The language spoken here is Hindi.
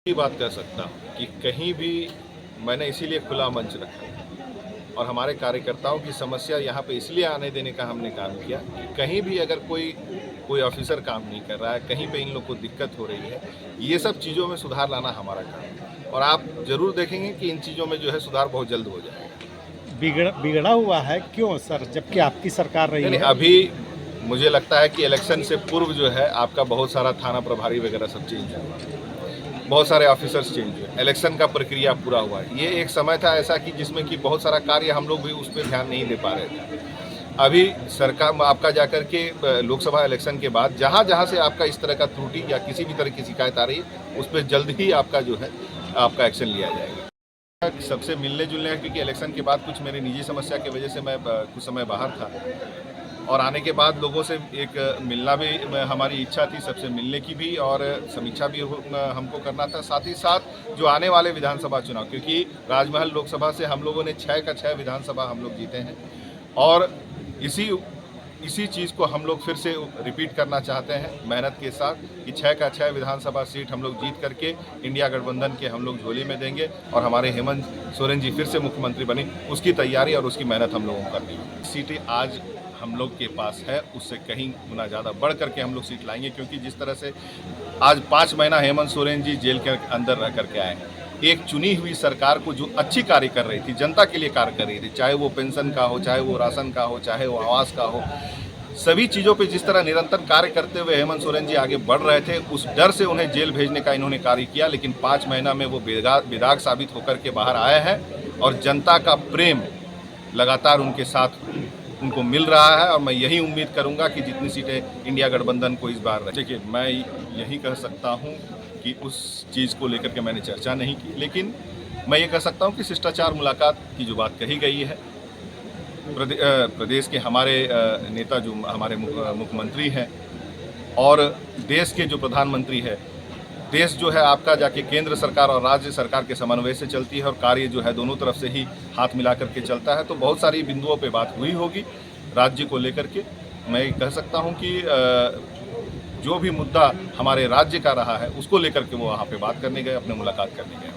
ये बात कह सकता हूँ कि कहीं भी मैंने इसीलिए खुला मंच रखा और हमारे कार्यकर्ताओं की समस्या यहाँ पे इसलिए आने देने का हमने काम किया कि कहीं भी अगर कोई ऑफिसर काम नहीं कर रहा है, कहीं पे इन लोग को दिक्कत हो रही है, ये सब चीज़ों में सुधार लाना हमारा काम है और आप जरूर देखेंगे कि इन चीज़ों में जो है सुधार बहुत जल्द हो जाएगा। बिगड़ा हुआ है क्यों सर, जबकि आपकी सरकार रही नहीं, है? अभी मुझे लगता है कि इलेक्शन से पूर्व जो है आपका बहुत सारा थाना प्रभारी वगैरह सब चेंज हुआ, बहुत सारे ऑफिसर्स चेंज हुए, इलेक्शन का प्रक्रिया पूरा हुआ। ये एक समय था ऐसा कि जिसमें कि बहुत सारा कार्य हम लोग भी उस पर ध्यान नहीं दे पा रहे थे। अभी सरकार आपका जाकर के लोकसभा इलेक्शन के बाद जहाँ जहाँ से आपका इस तरह का त्रुटि या किसी भी तरह की शिकायत आ रही है उस पर जल्द ही आपका जो है आपका एक्शन लिया जाएगा। सबसे मिलने जुलने, क्योंकि इलेक्शन के बाद कुछ मेरी निजी समस्या की वजह से मैं कुछ समय बाहर था और आने के बाद लोगों से एक मिलना भी हमारी इच्छा थी, सबसे मिलने की भी और समीक्षा भी हमको करना था। साथ ही साथ जो आने वाले विधानसभा चुनाव, क्योंकि राजमहल लोकसभा से हम लोगों ने 6 का 6 विधानसभा हम लोग जीते हैं और इसी चीज़ को हम लोग फिर से रिपीट करना चाहते हैं मेहनत के साथ कि 6 का 6 विधानसभा सीट हम लोग जीत करके इंडिया गठबंधन के हम लोग झोली में देंगे और हमारे हेमंत सोरेन जी फिर से मुख्यमंत्री बने, उसकी तैयारी और उसकी मेहनत हम लोगों को करनी है। सीटें आज हम लोग के पास है उससे कहीं गुना ज़्यादा बढ़ करके हम लोग सीट लाएंगे, क्योंकि जिस तरह से आज 5 महीना हेमंत सोरेन जी जेल के अंदर रह करके आए हैं, एक चुनी हुई सरकार को जो अच्छी कार्य कर रही थी, जनता के लिए कार्य कर रही थी, चाहे वो पेंशन का हो, चाहे वो राशन का हो, चाहे वो आवास का हो, सभी चीज़ों पे जिस तरह निरंतर कार्य करते हुए हेमंत सोरेन जी आगे बढ़ रहे थे, उस डर से उन्हें जेल भेजने का इन्होंने कार्य किया। लेकिन 5 महीना में वो बेदाग साबित होकर के बाहर आए हैं और जनता का प्रेम लगातार उनके साथ उनको मिल रहा है और मैं यही उम्मीद करूंगा कि जितनी सीटें इंडिया गठबंधन को इस बार देखिए, मैं यही कह सकता हूं कि उस चीज़ को लेकर के मैंने चर्चा नहीं की, लेकिन मैं ये कह सकता हूं कि शिष्टाचार मुलाकात की जो बात कही गई है, प्रदेश के हमारे नेता जो हमारे मुख्यमंत्री हैं और देश के जो प्रधानमंत्री है, देश जो है आपका जाके केंद्र सरकार और राज्य सरकार के समन्वय से चलती है और कार्य जो है दोनों तरफ से ही हाथ मिला करके चलता है। तो बहुत सारी बिंदुओं पे बात हुई होगी राज्य को लेकर के। मैं कह सकता हूं कि जो भी मुद्दा हमारे राज्य का रहा है उसको लेकर के वो वहाँ पे बात करने गए, अपने मुलाकात करने गए।